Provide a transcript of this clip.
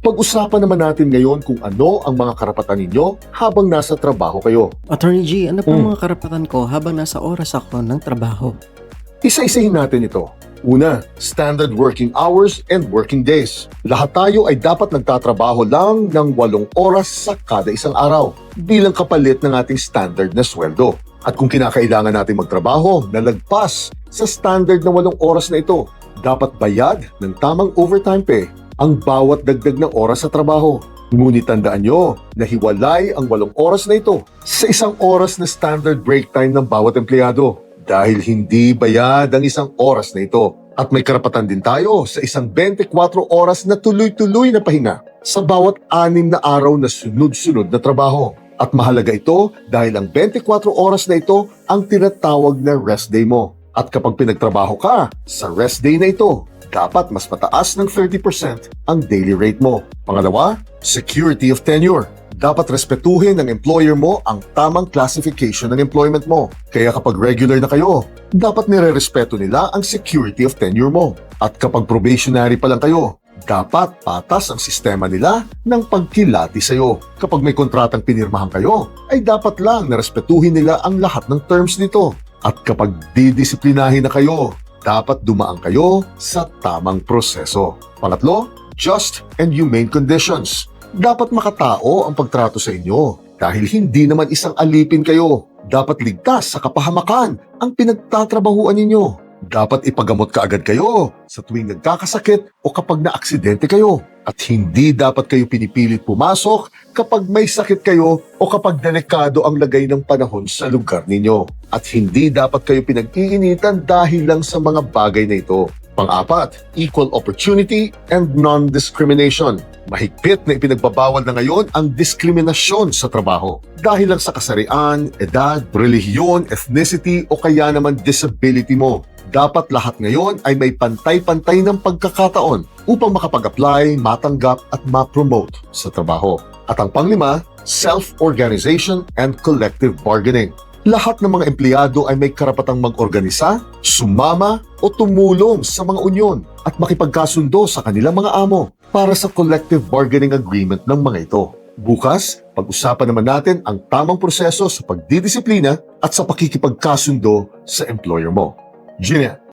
Pag-usapan naman natin ngayon kung ano ang mga karapatan ninyo habang nasa trabaho kayo. Attorney G, ano po mga karapatan ko habang nasa oras ako ng trabaho? Isa-isahin natin ito. Una, standard working hours and working days. Lahat tayo ay dapat nagtatrabaho lang ng 8 oras sa kada isang araw bilang kapalit ng ating standard na sweldo. At kung kinakailangan natin magtrabaho na lagpas sa standard na 8 oras na ito, dapat bayad ng tamang overtime pay ang bawat dagdag na oras sa trabaho. Ngunit tandaan nyo na hiwalay ang 8 oras na ito sa 1 oras na standard break time ng bawat empleyado dahil hindi bayad ang 1 oras na ito. At may karapatan din tayo sa isang 24 oras na tuloy-tuloy na pahinga sa bawat 6 na araw na sunod-sunod na trabaho. At mahalaga ito dahil ang 24 oras na ito ang tinatawag na rest day mo. At kapag pinagtrabaho ka sa rest day na ito, dapat mas mataas ng 30% ang daily rate mo. Pangalawa, security of tenure. Dapat respetuhin ng employer mo ang tamang classification ng employment mo. Kaya kapag regular na kayo, dapat nire-respeto nila ang security of tenure mo. At kapag probationary pa lang kayo, dapat patas ang sistema nila ng pagkilati sa'yo. Kapag may kontratang pinirmahan kayo, ay dapat lang narespetuhin nila ang lahat ng terms nito. At kapag didisiplinahin na kayo, dapat dumaan kayo sa tamang proseso. Pangatlo, just and humane conditions. Dapat makatao ang pagtrato sa inyo dahil hindi naman isang alipin kayo. Dapat ligtas sa kapahamakan ang pinagtatrabahuan ninyo. Dapat ipagamot kaagad kayo sa tuwing nagkakasakit o kapag naaksidente kayo. At hindi dapat kayo pinipilit pumasok kapag may sakit kayo o kapag delikado ang lagay ng panahon sa lugar ninyo. At hindi dapat kayo pinag-iinitan dahil lang sa mga bagay na ito. Pang-apat, equal opportunity and non-discrimination. Mahigpit na ipinagbabawal na ngayon ang diskriminasyon sa trabaho. Dahil lang sa kasarian, edad, relihiyon, ethnicity o kaya naman disability mo. Dapat lahat ngayon ay may pantay-pantay ng pagkakataon upang makapag-apply, matanggap at ma-promote sa trabaho. At ang panglima, self-organization and collective bargaining. Lahat ng mga empleyado ay may karapatang mag-organisa, sumama o tumulong sa mga unyon at makipagkasundo sa kanilang mga amo para sa collective bargaining agreement ng mga ito. Bukas, pag-usapan naman natin ang tamang proseso sa pagdidisiplina at sa pakikipagkasundo sa employer mo. Gina.